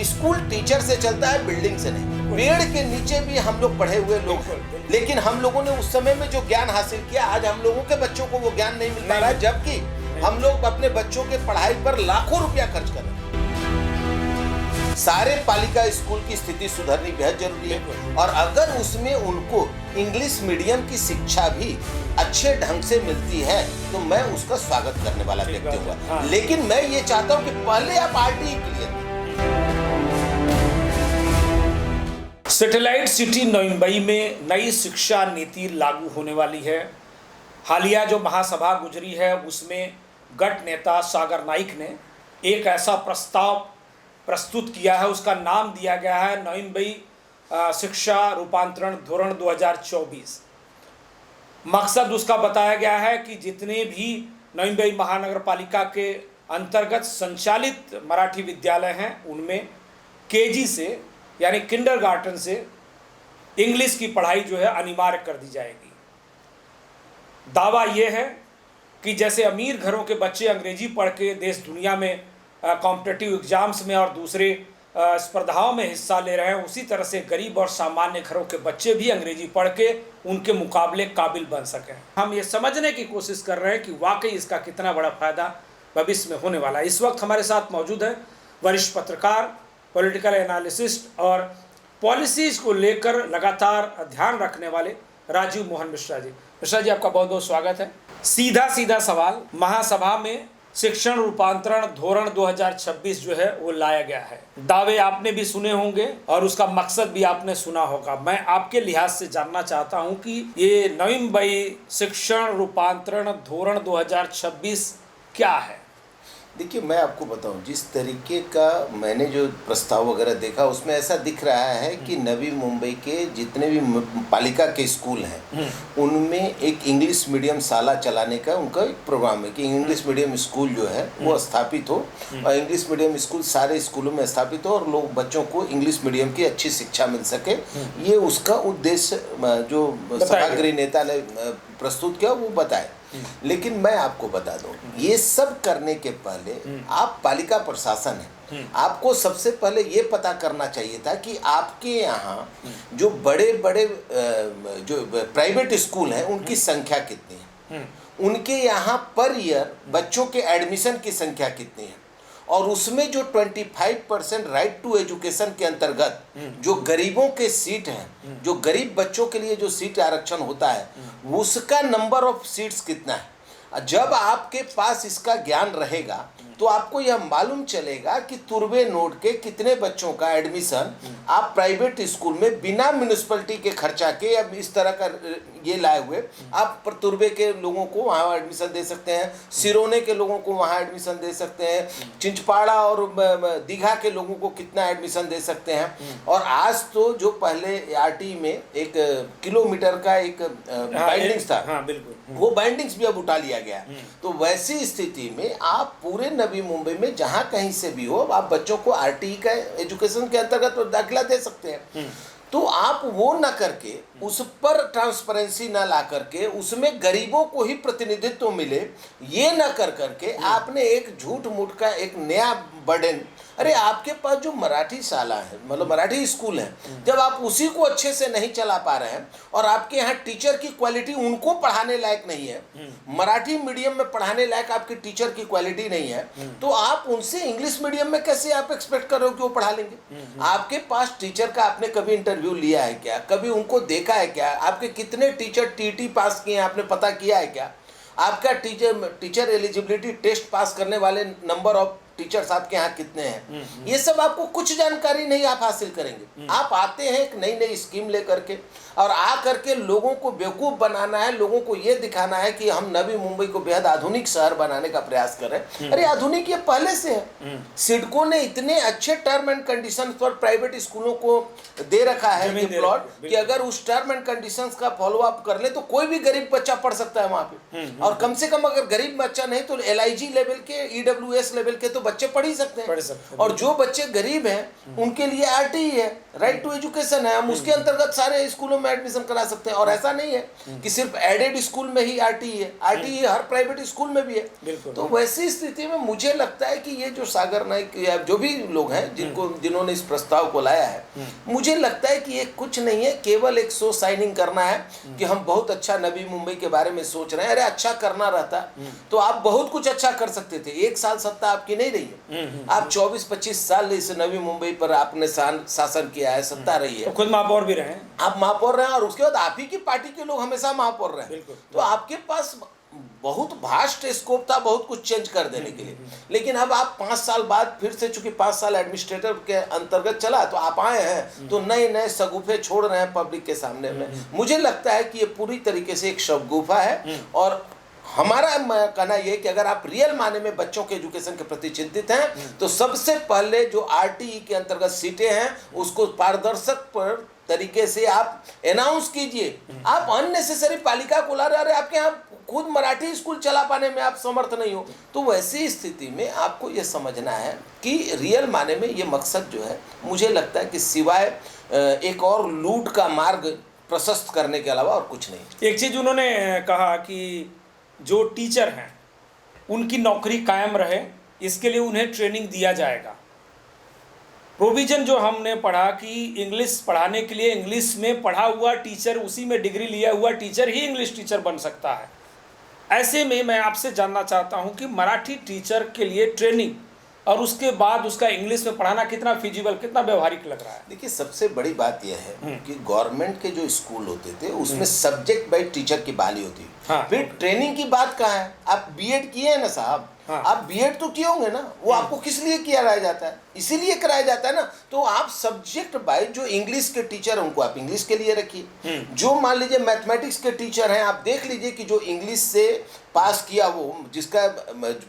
School teacher से चलता है, बिल्डिंग से नहीं। पेड़ के नीचे भी हम लोग पढ़े हुए लोग हैं, लेकिन हम लोगों ने उस समय में जो ज्ञान हासिल किया, आज हम लोगों के बच्चों को वो ज्ञान नहीं मिल पा रहा है, जबकि हम लोग अपने बच्चों के पढ़ाई पर लाखों रुपया खर्च कर रहे हैं। सारे पालिका स्कूल की स्थिति सुधरनी बेहद जरूरी है, और अगर उसमें उनको इंग्लिश मीडियम की शिक्षा भी अच्छे ढंग से मिलती है तो मैं उसका स्वागत करने वाला व्यक्ति हूँ। लेकिन मैं ये चाहता हूँ कि पहले आप RTE clear. Satellite city Navi Mumbai में नई शिक्षा नीति लागू होने वाली है। हालिया जो महासभा गुजरी है उसमें गट नेता सागर नाइक ने एक ऐसा प्रस्ताव प्रस्तुत किया है, उसका नाम दिया गया है नवी मुंबई शिक्षा रूपांतरण धोरण 2024। मकसद उसका बताया गया है कि जितने भी नवी मुंबई महानगर पालिका के अंतर्गत संचालित मराठी विद्यालय हैं उनमें केजी से यानी किंडरगार्टन से इंग्लिश की पढ़ाई जो है अनिवार्य कर दी जाएगी। दावा ये है कि जैसे अमीर घरों के बच्चे अंग्रेजी पढ़ के देश दुनिया में कॉम्पिटिटिव एग्जाम्स में और दूसरे स्पर्धाओं में हिस्सा ले रहे हैं, उसी तरह से गरीब और सामान्य घरों के बच्चे भी अंग्रेजी पढ़ के उनके मुकाबले काबिल बन सकें। हम ये समझने की कोशिश कर रहे हैं कि वाकई इसका कितना बड़ा फायदा भविष्य में होने वाला है। इस वक्त हमारे साथ मौजूद है वरिष्ठ पत्रकार, पॉलिटिकल एनालिसिस्ट और पॉलिसीज को लेकर लगातार ध्यान रखने वाले राजीव मोहन मिश्रा जी। मिश्रा जी, आपका बहुत बहुत स्वागत है। सीधा सवाल, महासभा में शिक्षण रूपांतरण धोरण 2026 जो है वो लाया गया है। दावे आपने भी सुने होंगे और उसका मकसद भी आपने सुना होगा। मैं आपके लिहाज से जानना चाहता हूं कि ये नवी मुंबई शिक्षण रूपांतरण धोरण 2026 क्या है? देखिए, मैं आपको बताऊं, जिस तरीके का मैंने जो प्रस्ताव वगैरह देखा उसमें ऐसा दिख रहा है कि नवी मुंबई के जितने भी पालिका के स्कूल हैं उनमें एक इंग्लिश मीडियम शाला चलाने का उनका एक प्रोग्राम है कि इंग्लिश मीडियम स्कूल जो है वो स्थापित हो और इंग्लिश मीडियम स्कूल सारे स्कूलों में स्थापित हो और लोग बच्चों को इंग्लिश मीडियम की अच्छी शिक्षा मिल सके। ये उसका उद्देश्य जो सभागृह नेता ने प्रस्तुत किया वो बताए। लेकिन मैं आपको बता दूं, ये सब करने के पहले आप पालिका प्रशासन है, आपको सबसे पहले ये पता करना चाहिए था कि आपके यहाँ जो बड़े बड़े जो प्राइवेट स्कूल हैं उनकी संख्या कितनी है, उनके यहाँ पर ईयर बच्चों के एडमिशन की संख्या कितनी है, और उसमें जो 25% राइट टू एजुकेशन के अंतर्गत जो गरीबों के सीट हैं, जो गरीब बच्चों के लिए जो सीट आरक्षण होता है उसका नंबर ऑफ सीट्स कितना है। जब आपके पास इसका ज्ञान रहेगा तो आपको यह मालूम चलेगा कि तुर्बे नोड के कितने बच्चों का एडमिशन आप प्राइवेट स्कूल में बिना म्यूनिसिपैलिटी के खर्चा के या इस तरह का ये लाए हुए आप तुर्बे के लोगों को वहाँ एडमिशन दे सकते हैं, सिरोने के लोगों को वहाँ एडमिशन दे सकते हैं, चिंचपाड़ा और दीघा के लोगों को कितना एडमिशन दे सकते हैं। और आज तो जो पहले आरटी में एक किलोमीटर का एक बाइंडिंग्स था, वो बाइंडिंग्स भी अब उठा लिया गया। तो वैसी स्थिति में आप पूरे नवी मुंबई में जहां कहीं से भी हो आप बच्चों को आरटीई का एजुकेशन के अंतर्गत दाखिला दे सकते हैं। तो आप वो ना करके उस पर ट्रांसपेरेंसी ना ला करके उसमें गरीबों को ही प्रतिनिधित्व मिले, ये ना कर करके आपने एक झूठ मूठ का एक नया बर्डन। अरे आपके पास जो मराठी शाला है, मतलब मराठी स्कूल है, जब आप उसी को अच्छे से नहीं चला पा रहे हैं और आपके यहाँ टीचर की क्वालिटी उनको पढ़ाने लायक नहीं है, मराठी मीडियम में पढ़ाने लायक आपके टीचर की क्वालिटी नहीं है, तो आप उनसे इंग्लिश मीडियम में कैसे आप एक्सपेक्ट कर रहे हो कि वो पढ़ा लेंगे? आपके पास टीचर का आपने कभी इंटरव्यू लिया है क्या? कभी उनको देखा है क्या? आपके कितने टीचर टीटी पास किए हैं आपने पता किया है क्या? आपका टीचर एलिजिबिलिटी टेस्ट पास करने वाले नंबर ऑफ टीचर्स आपके यहाँ कितने हैं? ये सब आपको कुछ जानकारी नहीं आप हासिल करेंगे। आप आते हैं एक नई नई स्कीम लेकर के और आ करके लोगों को बेवकूफ़ बनाना है, लोगों को ये दिखाना है कि हम नवी मुंबई को बेहद आधुनिक शहर बनाने का प्रयास कर रहे हैं। अरे आधुनिक ये पहले से है। सिडको ने इतने अच्छे टर्म एंड कंडीशन पर प्राइवेट स्कूलों को दे रखा है कि प्लॉट कि अगर उस टर्म एंड कंडीशन का फॉलो अप कर ले तो कोई भी गरीब बच्चा पढ़ सकता है वहाँ पे। और कम से कम अगर गरीब बच्चा नहीं तो LIG लेवल के, EWS लेवल के तो बच्चे पढ़ ही सकते हैं। और जो बच्चे गरीब हैं उनके लिए RTE है। राइट टू एजुकेशन है, हम उसके अंतर्गत सारे स्कूलों में एडमिशन करा सकते हैं। और ऐसा नहीं है कि सिर्फ एडेड स्कूल में ही आरटीई है, आरटीई हर प्राइवेट स्कूल में भी है। तो वैसी स्थिति में मुझे लगता है कि ये जो सागर नाइक या जो भी लोग हैं जिन्होंने इस प्रस्ताव को लाया है, मुझे लगता है कि ये कुछ नहीं है, केवल एक शो साइनिंग करना है कि हम बहुत अच्छा नवी मुंबई के बारे में सोच रहे हैं। अरे अच्छा करना रहता तो आप बहुत कुछ अच्छा कर सकते थे। एक साल सत्ता आपकी नहीं रही है, आप 24-25 साल इस नवी मुंबई पर आपने शासन किया है, सत्ता रही है, तो खुद महापौर भी रहे, आप महापौर रहे, और उसके बाद आप ही की पार्टी के लोग हमेशा महापौर रहे, तो आपके पास बहुत भास्ट स्कोप था बहुत कुछ चेंज कर देने के लिए। लेकिन अब आप 5 साल बाद फिर से, चूंकि 5 साल एडमिनिस्ट्रेटर के अंतर्गत चला, तो आप आए हैं तो नए नए शगुफे छोड़ रहे हैं पब्लिक के सामने में। मुझे लगता है कि ये पूरी तरीके से एक शगुफा है। और हमारा कहना यह कि अगर आप रियल माने में बच्चों के एजुकेशन के प्रति चिंतित हैं, तो सबसे पहले जो आरटीई के अंतर्गत सीटें हैं उसको पारदर्शक पर तरीके से आप अनाउंस कीजिए। आप अननेसेसरी पालिका को ला रहे, आपके यहाँ खुद मराठी स्कूल चला पाने में आप समर्थ नहीं हो, तो वैसी स्थिति में आपको यह समझना है कि रियल माने में ये मकसद जो है, मुझे लगता है कि सिवाय एक और लूट का मार्ग प्रशस्त करने के अलावा और कुछ नहीं। एक चीज़ उन्होंने कहा कि जो टीचर हैं उनकी नौकरी कायम रहे, इसके लिए उन्हें ट्रेनिंग दिया जाएगा। प्रोविजन जो हमने पढ़ा कि इंग्लिश पढ़ाने के लिए इंग्लिश में पढ़ा हुआ टीचर, उसी में डिग्री लिया हुआ टीचर ही इंग्लिश टीचर बन सकता है। ऐसे में मैं आपसे जानना चाहता हूं कि मराठी टीचर के लिए ट्रेनिंग और उसके बाद उसका इंग्लिश में पढ़ाना कितना फिजिबल, कितना व्यवहारिक लग रहा है? देखिए, सबसे बड़ी बात यह है कि गवर्नमेंट के जो स्कूल होते थे उसमें सब्जेक्ट बाई टीचर की बहाली होती है। हाँ, फिर ट्रेनिंग की बात कहाँ है? आप बीएड किए हैं ना साहब, हाँ, आप बीएड तो किए होंगे ना, वो आपको किस लिए किया जाता है? इसीलिए कराया जाता है ना। तो आप सब्जेक्ट बाय जो इंग्लिश के टीचर हैं उनको आप इंग्लिश के लिए रखिए। जो मान लीजिए मैथमेटिक्स के टीचर हैं, आप देख लीजिए कि जो इंग्लिश से पास किया, वो जिसका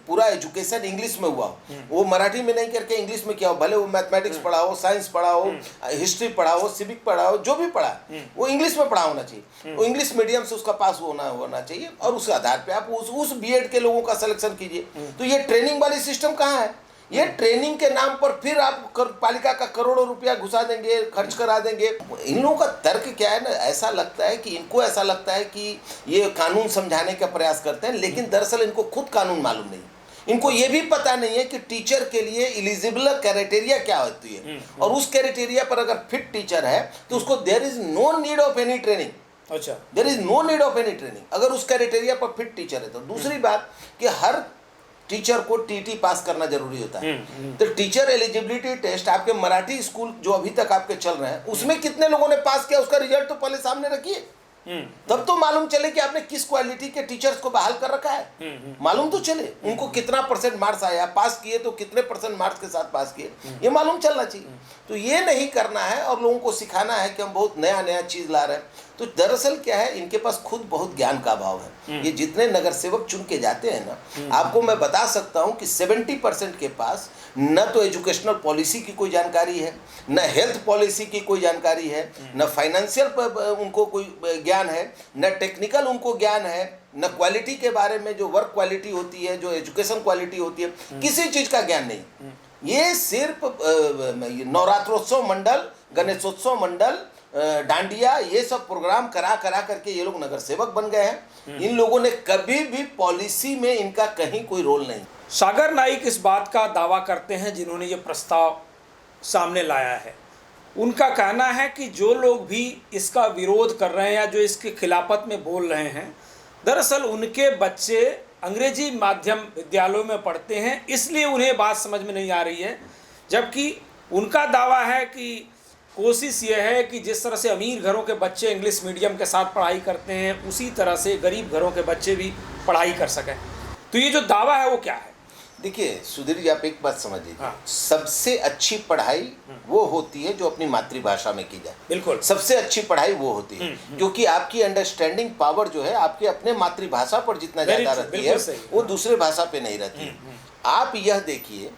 पूरा एजुकेशन इंग्लिश में हुआ, वो मराठी में नहीं करके इंग्लिश में किया हो, भले वो मैथमेटिक्स पढ़ा हो, साइंस पढ़ा हो, हिस्ट्री पढ़ा हो, सिविक पढ़ा हो, जो भी पढ़ा वो इंग्लिश में पढ़ा होना चाहिए। वो इंग्लिश मीडियम से उसका पास होना चाहिए, और उसके आधार पे आप उस बीएड के लोगों का सिलेक्शन कीजिए। तो ये ट्रेनिंग वाली सिस्टम कहाँ है? ये ट्रेनिंग के नाम पर फिर आप पालिका का करोड़ों रुपया घुसा देंगे, खर्च करा देंगे। इन लोगों का तर्क क्या है ना, ऐसा लगता है कि इनको ऐसा लगता है कि ये कानून समझाने का प्रयास करते हैं, लेकिन दरअसल इनको खुद कानून मालूम नहीं। इनको ये भी पता नहीं है कि टीचर के लिए एलिजिबल क्राइटेरिया क्या होती है, और उस क्राइटेरिया पर अगर फिट टीचर है तो उसको there is no need of any training. अच्छा, there is no need of any training अगर उस क्राइटेरिया पर फिट टीचर है तो। दूसरी बात कि हर टीचर को टीटी पास करना जरूरी होता है। तो टीचर एलिजिबिलिटी टेस्ट आपके मराठी स्कूल जो अभी तक आपके चल रहे हैं, उसमें कितने लोगों ने पास किया, उसका रिजल्ट तो पहले सामने रखिए, तब तो मालूम चले कि आपने किस क्वालिटी के टीचर्स को बहाल कर रखा है। मालूम तो चले उनको कितना % मार्क्स आया, पास किए तो कितने % मार्क्स के साथ पास किए, ये मालूम चलना चाहिए। तो ये नहीं करना है और लोगों को सिखाना है कि हम बहुत नया चीज ला रहे हैं। तो दरअसल क्या है, इनके पास खुद बहुत ज्ञान का अभाव है। ये जितने नगर सेवक चुन के जाते हैं ना, आपको मैं बता सकता हूं कि 70% के पास न तो एजुकेशनल पॉलिसी की कोई जानकारी है, न हेल्थ पॉलिसी की कोई जानकारी है, न फाइनेंशियल उनको कोई ज्ञान है, न टेक्निकल उनको ज्ञान है, न क्वालिटी के बारे में, जो वर्क क्वालिटी होती है, जो एजुकेशन क्वालिटी होती है, किसी चीज का ज्ञान नहीं। ये सिर्फ नवरात्रोत्सव मंडल, गणेशोत्सव मंडल, डांडिया, ये सब प्रोग्राम करा करके ये लोग नगर सेवक बन गए हैं। इन लोगों ने कभी भी पॉलिसी में इनका कहीं कोई रोल नहीं। सागर नाइक इस बात का दावा करते हैं, जिन्होंने ये प्रस्ताव सामने लाया है, उनका कहना है कि जो लोग भी इसका विरोध कर रहे हैं या जो इसके खिलाफत में बोल रहे हैं, दरअसल उनके बच्चे अंग्रेजी माध्यम विद्यालयों में पढ़ते हैं, इसलिए उन्हें बात समझ में नहीं आ रही है। जबकि उनका दावा है कि कोशिश ये है कि जिस तरह से अमीर घरों के बच्चे इंग्लिश मीडियम के साथ पढ़ाई करते हैं, उसी तरह से गरीब घरों के बच्चे भी पढ़ाई कर सकें। तो ये जो दावा है वो क्या है? देखिए सुधीर जी, आप एक बात समझिए, हाँ, सबसे अच्छी पढ़ाई वो होती है जो अपनी मातृभाषा में की जाए। बिल्कुल, सबसे अच्छी पढ़ाई वो होती है क्योंकि आपकी अंडरस्टैंडिंग पावर जो है आपके अपने मातृभाषा पर जितना ज्यादा रहती है, वो दूसरे भाषा पे नहीं रहती है। आप यह देखिए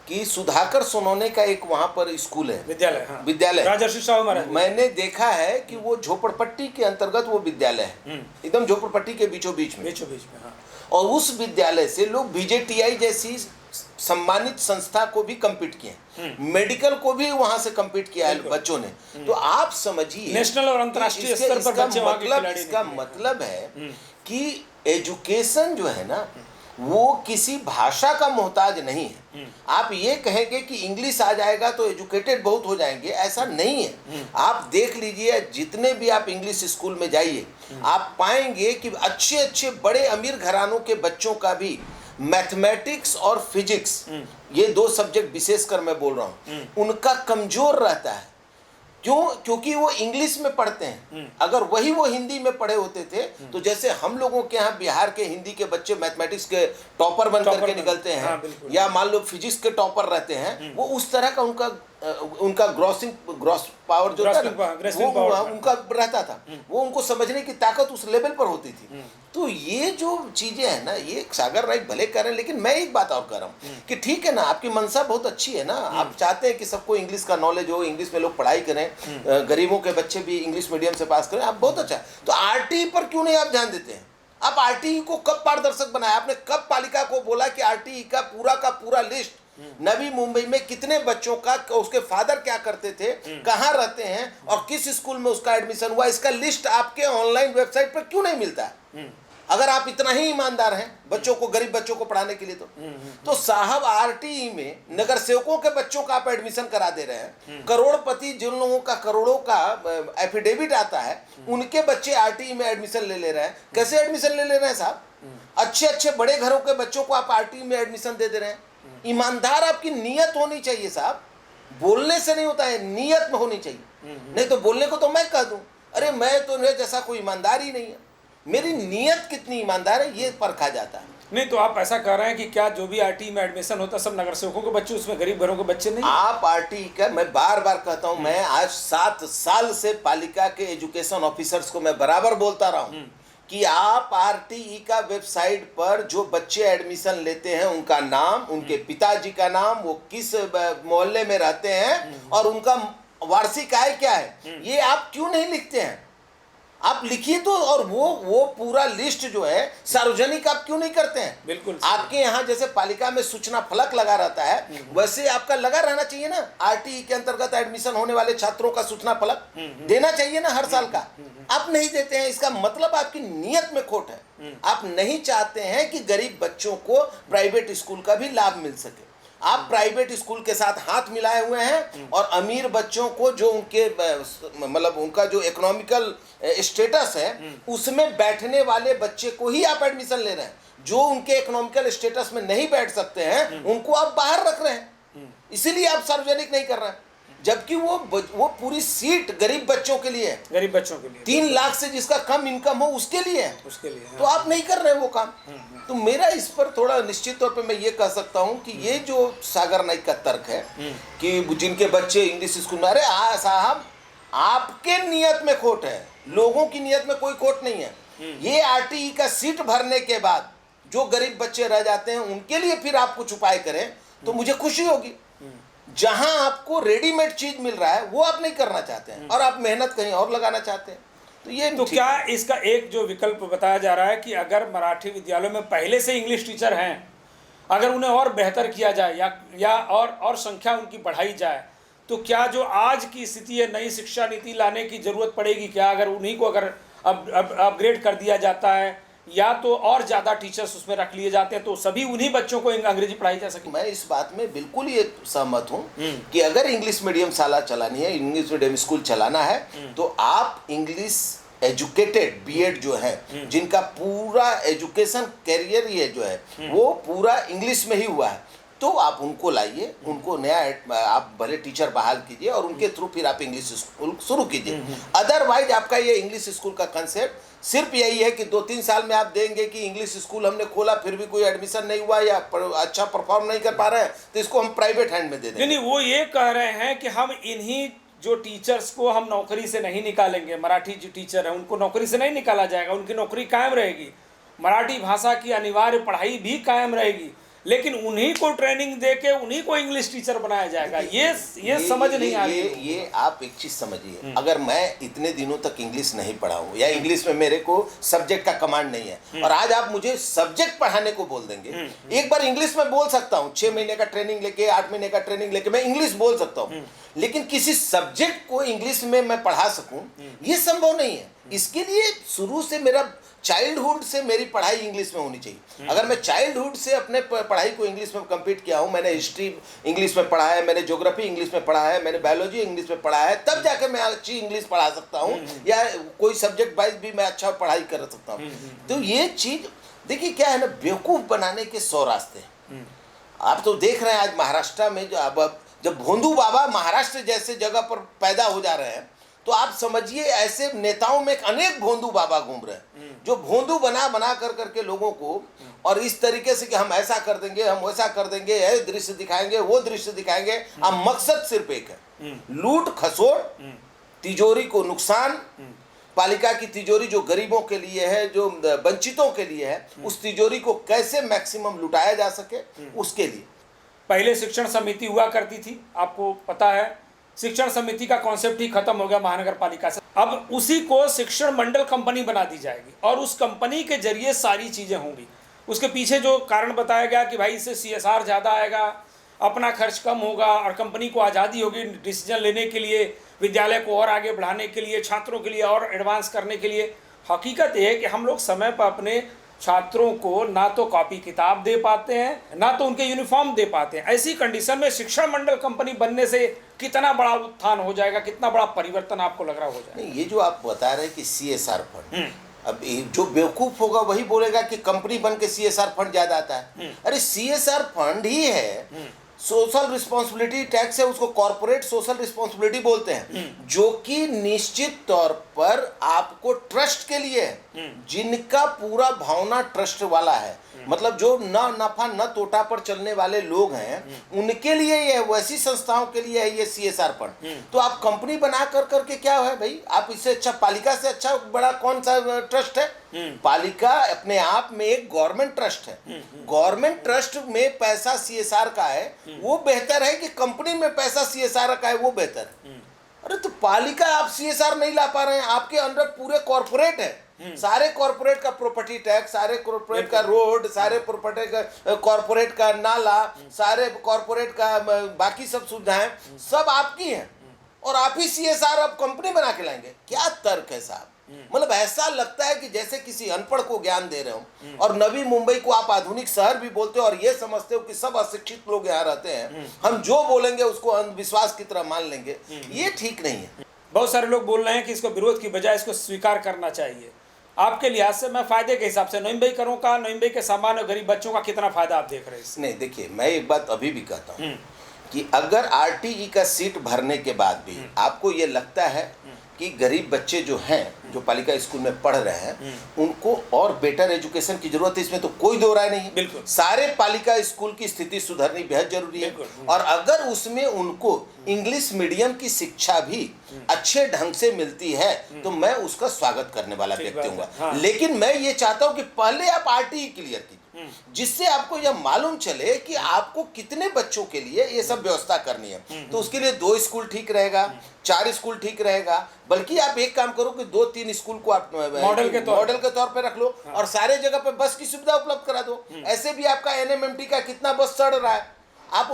कि सुधाकर सोनोने का एक वहाँ पर स्कूल है, विद्यालय, हाँ, विद्यालय राजर्षि शाहू महाराज। मैंने देखा है कि वो झोपड़पट्टी के अंतर्गत वो विद्यालय है, एकदम झोपड़पट्टी के बीचों बीच में, हाँ। और उस विद्यालय से लोग बीजेटीआई जैसी सम्मानित संस्था को भी कम्पीट किए, मेडिकल को भी वहां से कम्पीट किया है बच्चों ने। तो आप समझिए नेशनल और अंतर्राष्ट्रीय स्तर पर बच्चे वहां के खिलाड़ी इसका मतलब है कि एजुकेशन जो है ना वो किसी भाषा का मोहताज नहीं है। आप ये कहेंगे कि इंग्लिश आ जाएगा तो एजुकेटेड बहुत हो जाएंगे, ऐसा नहीं है। आप देख लीजिए, जितने भी आप इंग्लिश स्कूल में जाइए आप पाएंगे कि अच्छे अच्छे बड़े अमीर घरानों के बच्चों का भी मैथमेटिक्स और फिजिक्स, ये दो सब्जेक्ट विशेषकर मैं बोल रहा हूँ, उनका कमजोर रहता है। क्यों? क्योंकि वो इंग्लिश में पढ़ते हैं। अगर वही वो हिंदी में पढ़े होते थे तो जैसे हम लोगों के यहाँ बिहार के हिंदी के बच्चे मैथमेटिक्स के टॉपर बन करके निकलते हैं, हाँ, या मान लो फिजिक्स के टॉपर रहते हैं, वो उस तरह का उनका ग्रॉस पावर जो था वो उनका रहता था, वो उनको समझने की ताकत उस लेवल पर होती थी। तो ये जो चीजें हैं ना, ये सागर नाइक भले कर रहे हैं, लेकिन मैं एक बात और कर रहा हूँ कि ठीक है ना, आपकी मंशा बहुत अच्छी है ना, आप चाहते हैं कि सबको इंग्लिश का नॉलेज हो, इंग्लिश में लोग पढ़ाई करें, गरीबों के बच्चे भी इंग्लिश मीडियम से पास करें, आप बहुत अच्छा है। तो आरटीई पर क्यों नहीं आप ध्यान देते हैं? आप आरटीई को कब पारदर्शक बनाया? आपने कब पालिका को बोला कि आरटीई का पूरा लिस्ट, नवी मुंबई में कितने बच्चों का, उसके फादर क्या करते थे, कहाँ रहते हैं और किस स्कूल में उसका एडमिशन हुआ, इसका लिस्ट आपके ऑनलाइन वेबसाइट पर क्यों नहीं मिलता है? अगर आप इतना ही ईमानदार हैं बच्चों को, गरीब बच्चों को पढ़ाने के लिए, तो साहब आरटीई में नगर सेवकों के बच्चों का आप एडमिशन करा दे रहे हैं। करोड़पति जिन लोगों का करोड़ों का एफिडेविट आता है, उनके बच्चे आरटीई में एडमिशन ले रहे हैं। कैसे एडमिशन ले रहे हैं साहब? अच्छे अच्छे बड़े घरों के बच्चों को आप आरटीई में एडमिशन दे रहे हैं। ईमानदार आपकी नीयत होनी चाहिए साहब, बोलने से नहीं होता है, नीयत में होनी चाहिए। नहीं तो बोलने को तो मैं कह दूं, अरे मैं तो मेरे जैसा कोई ईमानदार ही नहीं है, मेरी नीयत कितनी ईमानदार है ये परखा जाता है। नहीं तो आप ऐसा कह रहे हैं कि क्या जो भी आरटीई में एडमिशन होता है सब नगर सेवकों के बच्चे, उसमें गरीब घरों के बच्चे नहीं? आप आरटीई का, मैं बार बार कहता हूं, मैं आज 7 साल से पालिका के एजुकेशन ऑफिसर्स को मैं बराबर बोलता रहा हूं कि आप आरटीई का वेबसाइट पर जो बच्चे एडमिशन लेते हैं उनका नाम, उनके पिताजी का नाम, वो किस मोहल्ले में रहते हैं और उनका वार्षिक आय क्या है, ये आप क्यों नहीं लिखते हैं? आप लिखिए तो। और वो पूरा लिस्ट जो है सार्वजनिक आप क्यों नहीं करते हैं? बिल्कुल। आपके यहाँ जैसे पालिका में सूचना फलक लगा रहता है, वैसे आपका लगा रहना चाहिए ना। आरटीई के अंतर्गत एडमिशन होने वाले छात्रों का सूचना फलक देना चाहिए ना हर साल का। आप नहीं देते हैं, इसका मतलब आपकी नीयत में खोट है। आप नहीं चाहते हैं कि गरीब बच्चों को प्राइवेट स्कूल का भी लाभ मिल सके। आप प्राइवेट स्कूल के साथ हाथ मिलाए हुए हैं और अमीर बच्चों को जो उनके मतलब उनका जो इकोनॉमिकल स्टेटस है उसमें बैठने वाले बच्चे को ही आप एडमिशन ले रहे हैं। जो उनके इकोनॉमिकल स्टेटस में नहीं बैठ सकते हैं उनको आप बाहर रख रहे हैं, इसीलिए आप सार्वजनिक नहीं कर रहे हैं। जबकि वो पूरी सीट गरीब बच्चों के लिए है, गरीब बच्चों के लिए, 3 लाख से जिसका कम इनकम हो उसके लिए है, उसके लिए। तो आप नहीं कर रहे हैं वो काम। तो मेरा इस पर थोड़ा निश्चित तौर पे मैं ये कह सकता हूँ कि ये जो सागर नाइक का तर्क है कि जिनके बच्चे इंग्लिश स्कूल में, अरे साहब आपके नियत में खोट है, लोगों की नियत में कोई खोट नहीं है। ये आरटीई का सीट भरने के बाद जो गरीब बच्चे रह जाते हैं उनके लिए फिर आप कुछ उपाय करें तो मुझे खुशी होगी। जहां आपको रेडीमेड चीज मिल रहा है वो आप नहीं करना चाहते हैं और आप मेहनत कहीं और लगाना चाहते हैं, तो ये तो क्या इसका एक जो विकल्प बताया जा रहा है कि अगर मराठी विद्यालयों में पहले से इंग्लिश टीचर हैं, अगर उन्हें और बेहतर किया जाए या और संख्या उनकी बढ़ाई जाए, तो क्या जो आज की स्थिति है नई शिक्षा नीति लाने की जरूरत पड़ेगी क्या? अगर उन्हीं को अगर अपग्रेड कर दिया जाता है या तो और ज़्यादा टीचर्स उसमें रख लिए जाते हैं तो सभी उन्हीं बच्चों को अंग्रेजी पढ़ाई जा सके। मैं इस बात में बिल्कुल ये सहमत हूँ कि अगर इंग्लिश मीडियम शाला चलानी है, इंग्लिश मीडियम स्कूल चलाना है, तो आप इंग्लिश एजुकेटेड बीएड जो है, जिनका पूरा एजुकेशन कैरियर ये जो है वो पूरा इंग्लिश में ही हुआ है, तो आप उनको लाइए, उनको नया आप भले टीचर बहाल कीजिए और उनके थ्रू फिर आप इंग्लिश स्कूल शुरू कीजिए। अदरवाइज आपका ये इंग्लिश स्कूल का कंसेप्ट सिर्फ यही है कि 2-3 साल में आप देंगे कि इंग्लिश स्कूल हमने खोला फिर भी कोई एडमिशन नहीं हुआ या अच्छा परफॉर्म नहीं कर पा रहे हैं तो इसको हम प्राइवेट हैंड में दे देंगे। नहीं, वो ये कह रहे हैं कि हम इन्हीं जो टीचर्स को हम नौकरी से नहीं निकालेंगे, मराठी जो टीचर है उनको नौकरी से नहीं निकाला जाएगा, उनकी नौकरी कायम रहेगी, मराठी भाषा की अनिवार्य पढ़ाई भी कायम रहेगी, लेकिन उन्हीं को ट्रेनिंग दे के उन्हीं को इंग्लिश टीचर बनाया जाएगा। ये समझ नहीं आ रही। ये आप एक चीज समझिए, अगर मैं इतने दिनों तक इंग्लिश नहीं पढ़ा हूँ या इंग्लिश में मेरे को सब्जेक्ट का कमांड नहीं है और आज आप मुझे सब्जेक्ट पढ़ाने को बोल देंगे, एक बार इंग्लिश में बोल सकता हूँ, 6 महीने का ट्रेनिंग लेके 8 महीने का ट्रेनिंग लेके मैं इंग्लिश बोल सकता हूँ, लेकिन किसी सब्जेक्ट को इंग्लिश में मैं पढ़ा सकूं ये संभव नहीं है। इसके लिए शुरू से मेरा चाइल्डहुड से मेरी पढ़ाई इंग्लिश में होनी चाहिए। अगर मैं चाइल्डहुड से अपने पढ़ाई को इंग्लिश में कंप्लीट किया हूँ, मैंने हिस्ट्री इंग्लिश में पढ़ा है, मैंने ज्योग्राफी इंग्लिश में पढ़ा है, मैंने बायोलॉजी इंग्लिश में पढ़ा है, तब जाकर मैं अच्छी इंग्लिश पढ़ा सकता हूँ या कोई सब्जेक्ट वाइज भी मैं अच्छा पढ़ाई कर सकता हूँ। तो ये चीज़ देखिए क्या है ना, बेवकूफ़ बनाने के 100 रास्ते हैं। आप तो देख रहे हैं आज महाराष्ट्र में जब भोंदू बाबा महाराष्ट्र जैसे जगह पर पैदा हो जा रहे हैं, तो आप समझिए ऐसे नेताओं में अनेक भोंदू बाबा घूम रहे हैं जो भोंदू बना कर करके लोगों को और इस तरीके से कि हम ऐसा कर देंगे, हम वैसा कर देंगे, ये दृश्य दिखाएंगे, वो दृश्य दिखाएंगे। अब मकसद सिर्फ एक है, लूट खसोट, तिजोरी को नुकसान, पालिका की तिजोरी जो गरीबों के लिए है, जो वंचितों के लिए है, उस तिजोरी को कैसे मैक्सिमम लुटाया जा सके उसके लिए। पहले शिक्षण समिति हुआ करती थी, आपको पता है, शिक्षण समिति का कॉन्सेप्ट ही खत्म हो गया महानगर पालिका से। अब उसी को शिक्षण मंडल कंपनी बना दी जाएगी और उस कंपनी के जरिए सारी चीज़ें होंगी। उसके पीछे जो कारण बताया गया कि भाई इससे CSR ज़्यादा आएगा, अपना खर्च कम होगा और कंपनी को आज़ादी होगी डिसीजन लेने के लिए, विद्यालय को और आगे बढ़ाने के लिए, छात्रों के लिए और एडवांस करने के लिए। हकीकत यह है कि हम लोग समय पर अपने छात्रों को ना तो कॉपी किताब दे पाते हैं, ना तो उनके यूनिफॉर्म दे पाते हैं। ऐसी कंडीशन में शिक्षण मंडल कंपनी बनने से कितना बड़ा उत्थान हो जाएगा, कितना बड़ा परिवर्तन आपको लग रहा हो जाएगा? नहीं, ये जो आप बता रहे हैं कि CSR फंड, अब जो बेवकूफ़ होगा वही बोलेगा कि कंपनी बन के CSR फंड ज़्यादा आता है। अरे CSR फंड ही है, सोशल रिस्पॉन्सिबिलिटी टैक्स है, उसको कॉर्पोरेट सोशल रिस्पॉन्सिबिलिटी बोलते हैं, जो कि निश्चित तौर पर आपको ट्रस्ट के लिए है, जिनका पूरा भावना ट्रस्ट वाला है, मतलब जो न नफा न तोटा पर चलने वाले लोग हैं उनके लिए ये, वैसी संस्थाओं के लिए है ये CSR फंड। तो आप कंपनी बना कर करके क्या है भाई, आप इससे अच्छा, पालिका से अच्छा बड़ा कौन सा ट्रस्ट है? पालिका अपने आप में एक गवर्नमेंट ट्रस्ट है। गवर्नमेंट ट्रस्ट में पैसा CSR का है वो बेहतर है कि कंपनी में पैसा CSR का है वो बेहतर है? अरे तो पालिका आप CSR नहीं ला पा रहे हैं, आपके अंदर पूरे कॉर्पोरेट है, सारे कॉर्पोरेट का प्रॉपर्टी टैक्स, सारे कॉर्पोरेट का रोड, सारे कॉर्पोरेट का नाला, सारे कॉर्पोरेट का बाकी सब सुविधाएं सब आपकी हैं और आप ही CSR अब कंपनी बना के लाएंगे। क्या तर्क है साहब? मतलब ऐसा लगता है कि जैसे किसी अनपढ़ को ज्ञान दे रहे हो। और नवी मुंबई को आप आधुनिक शहर भी बोलते हो और ये समझते हो कि सब अशिक्षित लोग यहाँ रहते हैं, हम जो बोलेंगे उसको अंधविश्वास की तरह मान लेंगे। ये ठीक नहीं है। बहुत सारे लोग बोल रहे हैं कि इसको विरोध की बजाय इसको स्वीकार करना चाहिए। आपके लिहाज से, मैं फायदे के हिसाब से, नवी मुंबई करों का, नवी मुंबई के सामान्य गरीब बच्चों का कितना फायदा आप देख रहे हैं? नहीं, देखिए मैं एक बात अभी भी कहता हूँ कि अगर RTE का सीट भरने के बाद भी आपको ये लगता है कि गरीब बच्चे जो हैं, जो पालिका स्कूल में पढ़ रहे हैं, उनको और बेटर एजुकेशन की जरूरत है, इसमें तो कोई दो राय नहीं है। बिल्कुल, सारे पालिका स्कूल की स्थिति सुधरनी बेहद जरूरी है। और अगर उसमें उनको इंग्लिश मीडियम की शिक्षा भी अच्छे ढंग से मिलती है तो मैं उसका स्वागत करने वाला व्यक्ति हूँ। लेकिन मैं ये चाहता हूँ कि पहले आप RTE क्लियर कीजिए, जिससे आपको यह मालूम चले कि आपको कितने बच्चों के लिए ये सब व्यवस्था करनी है। तो उसके लिए 2 स्कूल ठीक रहेगा, 4 स्कूल ठीक रहेगा, बल्कि आप एक काम करो कि 2-3 स्कूल को आप मॉडल के तौर पे रख लो और सारे जगह पे बस की सुविधा उपलब्ध करा दो। ऐसे भी आपका NMMT का कितना बस चढ़ रहा है, आप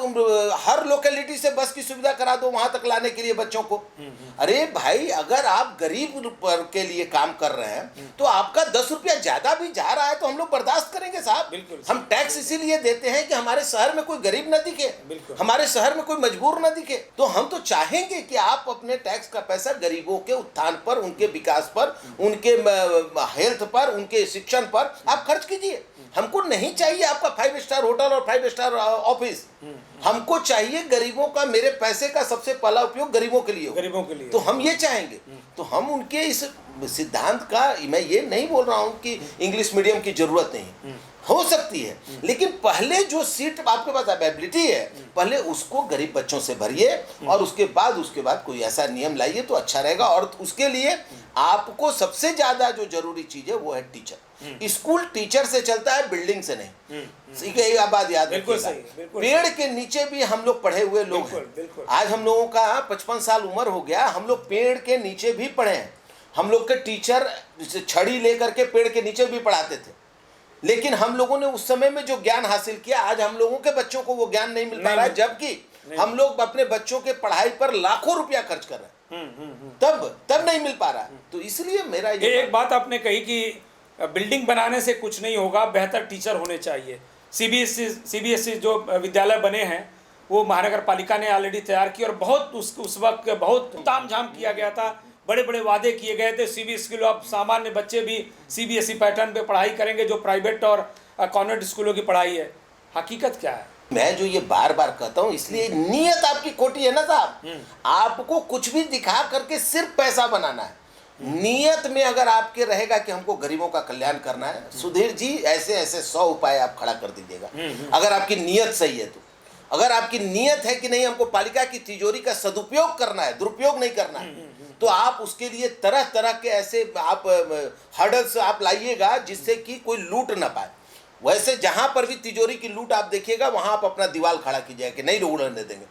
हर लोकेलिटी से बस की सुविधा करा दो वहां तक लाने के लिए बच्चों को। अरे भाई, अगर आप गरीब के लिए काम कर रहे हैं तो आपका 10 रुपया ज्यादा भी जा रहा है तो हम लोग बर्दाश्त करेंगे साहब। हम टैक्स इसीलिए देते हैं कि हमारे शहर में कोई गरीब न दिखे, हमारे शहर में कोई मजबूर न दिखे। तो हम तो चाहेंगे कि आप अपने टैक्स का पैसा गरीबों के उत्थान पर, उनके विकास पर, उनके हेल्थ पर, उनके शिक्षण पर आप खर्च कीजिए। हमको नहीं चाहिए आपका 5 स्टार होटल और 5 स्टार ऑफिस, हमको चाहिए गरीबों का, मेरे पैसे का सबसे पहला उपयोग गरीबों के लिए हो। गरीबों के लिए तो हम ये चाहेंगे। तो हम उनके इस सिद्धांत का, मैं ये नहीं बोल रहा हूँ कि इंग्लिश मीडियम की जरूरत नहीं हो सकती है, लेकिन पहले जो सीट आपके पास अवेलेबिलिटी है पहले उसको गरीब बच्चों से भरिए और उसके बाद कोई ऐसा नियम लाइए तो अच्छा रहेगा। और उसके लिए आपको सबसे ज्यादा जो जरूरी चीज है वो है टीचर। स्कूल टीचर से चलता है, बिल्डिंग से नहीं। ठीक है, ये बात याद रखिएगा। पेड़ के नीचे भी हम लोग पढ़े हुए लोग हैं। आज हम लोगों का 55 साल उम्र हो गया, हम लोग पेड़ के नीचे भी पढ़े हैं। हम लोग के टीचर छड़ी लेकर के पेड़ के नीचे भी पढ़ाते थे, लेकिन हम लोगों ने उस समय में जो ज्ञान हासिल किया, आज हम लोगों के बच्चों को वो ज्ञान नहीं मिल पा रहा है, जबकि हम लोग अपने बच्चों के पढ़ाई पर लाखों रुपया खर्च कर रहे हैं, तब नहीं मिल पा रहा है। तो इसलिए मेरा ये एक बात आपने कही कि बिल्डिंग बनाने से कुछ नहीं होगा, बेहतर टीचर होने चाहिए। सीबीएसई जो विद्यालय बने हैं वो महानगर पालिका ने ऑलरेडी तैयार किए और बहुत उस वक्त बहुत तामझाम किया गया था, बड़े बड़े वादे किए गए थे। सीबीएसई अब सामान्य बच्चे भी सीबीएसई पैटर्न पे पढ़ाई करेंगे, जो प्राइवेट और कॉन्वेंट स्कूलों की पढ़ाई है। हकीकत क्या है? मैं जो ये बार बार कहता हूँ, इसलिए नीयत आपकी खोटी है ना साहब। आपको कुछ भी दिखा करके सिर्फ पैसा बनाना है। नीयत में अगर आपके रहेगा कि हमको गरीबों का कल्याण करना है, सुधीर जी ऐसे ऐसे 100 उपाय आप खड़ा कर दीजिएगा, अगर आपकी नीयत सही है तो। अगर आपकी नीयत है कि नहीं हमको पालिका की तिजोरी का सदुपयोग करना है, दुरुपयोग नहीं करना है, तो आप उसके लिए तरह तरह के ऐसे आप हर्डल्स आप लाइएगा जिससे कि कोई लूट ना पाए। वैसे जहां पर भी तिजोरी की लूट आप देखिएगा, वहां आप अपना दीवार खड़ा कीजिएगा कि नहीं उड़ने देंगे।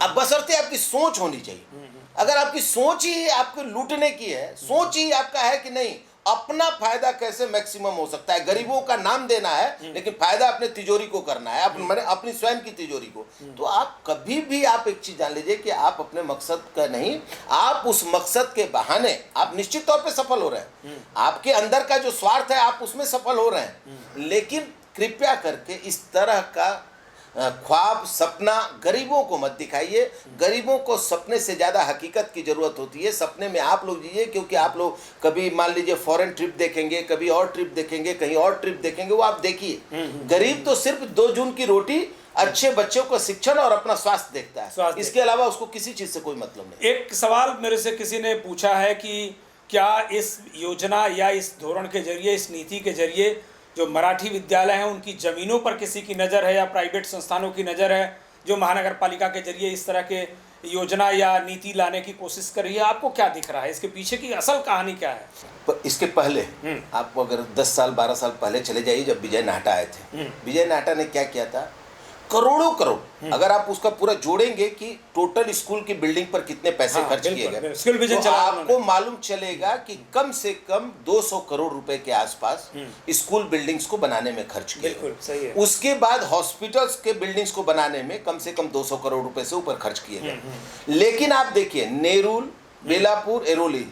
अब बशर्ते आपकी सोच होनी चाहिए। अगर आपकी सोच ही आपको लूटने की है, सोच ही आपका है कि नहीं अपना फायदा कैसे मैक्सिमम हो सकता है, गरीबों का नाम देना है लेकिन फायदा अपने तिजोरी को करना है, मैंने अपनी स्वयं की तिजोरी को, तो आप कभी भी आप एक चीज जान लीजिए कि आप अपने मकसद का नहीं, आप उस मकसद के बहाने आप निश्चित तौर पे सफल हो रहे हैं। आपके अंदर का जो स्वार्थ है आप उसमें सफल हो रहे हैं, लेकिन कृपया करके इस तरह का ख्वाब सपना गरीबों को मत दिखाइए। गरीबों को सपने से ज़्यादा हकीकत की ज़रूरत होती है। सपने में आप लोग जीजिए, क्योंकि आप लोग कभी मान लीजिए फॉरेन ट्रिप देखेंगे, कभी और ट्रिप देखेंगे, कहीं और ट्रिप देखेंगे, वो आप देखिए। गरीब तो सिर्फ 2 जून की रोटी, अच्छे बच्चों का शिक्षण और अपना स्वास्थ्य देखता है, इसके अलावा उसको किसी चीज़ से कोई मतलब नहीं। एक सवाल मेरे से किसी ने पूछा है कि क्या इस योजना या इस धोरण के जरिए, इस नीति के जरिए जो मराठी विद्यालय हैं उनकी ज़मीनों पर किसी की नज़र है या प्राइवेट संस्थानों की नज़र है जो महानगर पालिका के जरिए इस तरह के योजना या नीति लाने की कोशिश कर रही है? आपको क्या दिख रहा है, इसके पीछे की असल कहानी क्या है? इसके पहले आप अगर 10 साल 12 साल पहले चले जाइए, जब विजय नाहटा आए थे, विजय नाहटा ने क्या किया था, करोड़ों करोड़, अगर आप उसका पूरा जोड़ेंगे कि टोटल स्कूल की बिल्डिंग पर कितने पैसे खर्च किए गए, तो आपको मालूम चलेगा कि कम से कम 200 करोड़ रुपए के आसपास स्कूल बिल्डिंग्स को बनाने में खर्च किए। उसके बाद हॉस्पिटल्स के बिल्डिंग्स को बनाने में कम से कम 200 करोड़ रुपए से ऊपर खर्च किए गए। लेकिन आप देखिए नेरुल, बेलापुर, एरोली,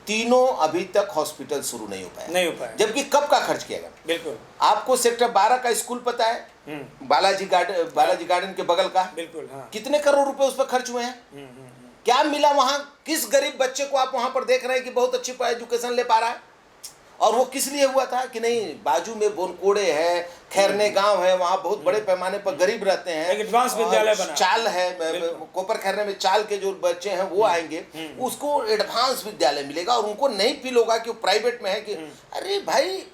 तीनों अभी तक हॉस्पिटल शुरू नहीं हो पाया, जबकि कब का खर्च किया गया। बिल्कुल। आपको सेक्टर 12 का स्कूल पता है, बालाजी गार्डन के बगल का, बिल्कुल, हाँ। कितने करोड़ रुपए उस पर खर्च हुए हैं? क्या मिला वहां? किस गरीब बच्चे को आप वहां पर देख रहे हैं कि बहुत अच्छी एजुकेशन ले पा रहा है? और वो किस लिए हुआ था कि नहीं, बाजू में बोनकोड़े है, खैरने गांव है, वहाँ बहुत बड़े पैमाने पर गरीब रहते हैं, एडवांस विद्यालय बना, चाल है, कोपर खैरने में चाल के जो बच्चे हैं वो आएंगे, उसको एडवांस विद्यालय मिलेगा और उनको नहीं फील होगा कि वो प्राइवेट में है कि अरे भाई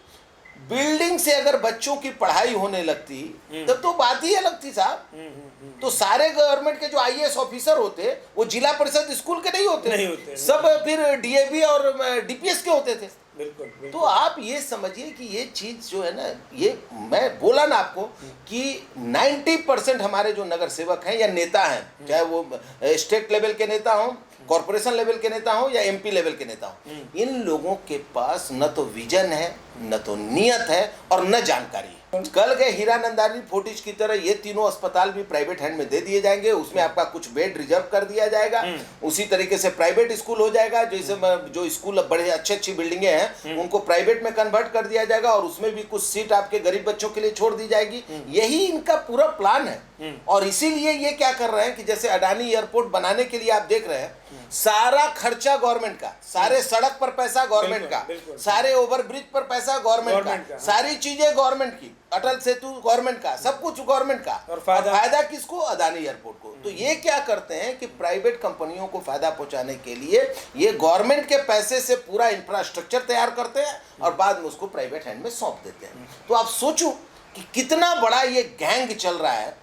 बिल्डिंग से अगर बच्चों की पढ़ाई होने लगती तब तो बात ही अलग थी साहब। तो सारे गवर्नमेंट के जो आईएएस ऑफिसर होते वो जिला परिषद स्कूल के नहीं होते, सब फिर डीएवी और डीपीएस के होते थे। बिल्कुल। तो आप ये समझिए कि ये चीज़ जो है ना, ये मैं बोला ना आपको कि 90% हमारे जो नगर सेवक हैं या नेता हैं, चाहे वो स्टेट लेवल के नेता हों, कॉर्पोरेशन लेवल के नेता हों या एमपी लेवल के नेता हों, इन लोगों के पास न तो विजन है, न तो नियत है और न जानकारी है। कल के हीरानंदानी फोर्टिज की तरह ये तीनों अस्पताल भी प्राइवेट हैंड में दे दिए जाएंगे, उसमें आपका कुछ बेड रिजर्व कर दिया जाएगा। उसी तरीके से प्राइवेट स्कूल हो जाएगा, जैसे जो स्कूल बड़े अच्छी बिल्डिंगें हैं उनको प्राइवेट में कन्वर्ट कर दिया जाएगा और उसमें भी कुछ सीट आपके गरीब बच्चों के लिए छोड़ दी जाएगी। यही इनका पूरा प्लान है। और इसीलिए ये क्या कर रहे हैं कि जैसे अडानी एयरपोर्ट बनाने के लिए आप देख रहे हैं, सारा खर्चा गवर्नमेंट का, सारे सड़क पर पैसा गवर्नमेंट का, सारे ओवरब्रिज पर पैसा गवर्नमेंट का, सारी चीजें गवर्नमेंट की, अटल सेतु गवर्नमेंट का, सब कुछ गवर्नमेंट का, और फायदा किसको? अदानी एयरपोर्ट को। तो ये क्या करते हैं कि प्राइवेट कंपनियों को फायदा पहुंचाने के लिए ये गवर्नमेंट के पैसे से पूरा इंफ्रास्ट्रक्चर तैयार करते हैं और बाद में उसको प्राइवेट हैंड में सौंप देते हैं। तो आप सोचो कि कितना बड़ा ये गैंग चल रहा है।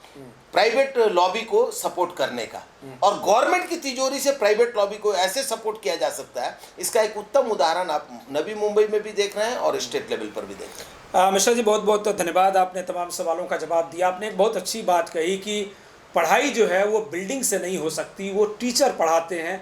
प्राइवेट लॉबी को सपोर्ट करने का, और गवर्नमेंट की तिजोरी से प्राइवेट लॉबी को ऐसे सपोर्ट किया जा सकता है। इसका एक उत्तम उदाहरण आप नवी मुंबई में भी देख रहे हैं और स्टेट लेवल पर भी देख रहे हैं। मिश्रा जी, बहुत बहुत धन्यवाद, आपने तमाम सवालों का जवाब दिया। आपने एक बहुत अच्छी बात कही कि पढ़ाई जो है वो बिल्डिंग से नहीं हो सकती, वो टीचर पढ़ाते हैं।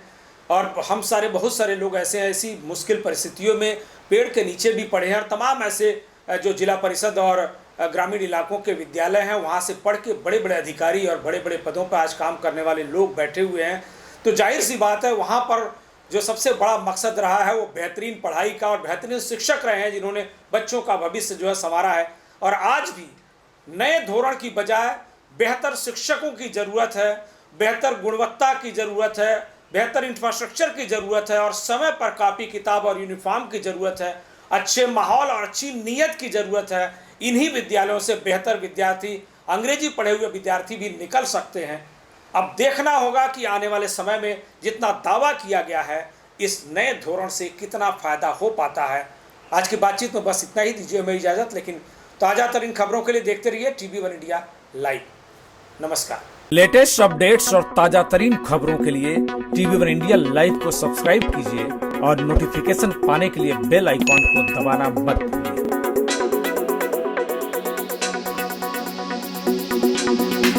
और हम सारे बहुत सारे लोग ऐसे हैं, ऐसी मुश्किल परिस्थितियों में पेड़ के नीचे भी पढ़े हैं, और तमाम ऐसे जो जिला परिषद और ग्रामीण इलाकों के विद्यालय हैं वहाँ से पढ़ के बड़े बड़े अधिकारी और बड़े बड़े पदों पर आज काम करने वाले लोग बैठे हुए हैं। तो जाहिर सी बात है वहाँ पर जो सबसे बड़ा मकसद रहा है वो बेहतरीन पढ़ाई का, और बेहतरीन शिक्षक रहे हैं जिन्होंने बच्चों का भविष्य जो है संवारा है। और आज भी नए धोरण की बजाय बेहतर शिक्षकों की ज़रूरत है, बेहतर गुणवत्ता की ज़रूरत है, बेहतर इंफ्रास्ट्रक्चर की ज़रूरत है, और समय पर कापी किताब और यूनिफॉर्म की ज़रूरत है, अच्छे माहौल और अच्छी नीयत की ज़रूरत है। इन्हीं विद्यालयों से बेहतर विद्यार्थी, अंग्रेजी पढ़े हुए विद्यार्थी भी निकल सकते हैं। अब देखना होगा कि आने वाले समय में जितना दावा किया गया है इस नए धोरण से कितना फ़ायदा हो पाता है। आज की बातचीत में बस इतना ही, दीजिए हमें इजाज़त। लेकिन ताज़ा तरीन खबरों के लिए देखते रहिए TV1 इंडिया लाइव। नमस्कार। लेटेस्ट अपडेट्स और ताजा तरीन खबरों के लिए TV1 इंडिया लाइव को सब्सक्राइब कीजिए और नोटिफिकेशन पाने के लिए बेल आइकॉन को दबाना मत भूलिए।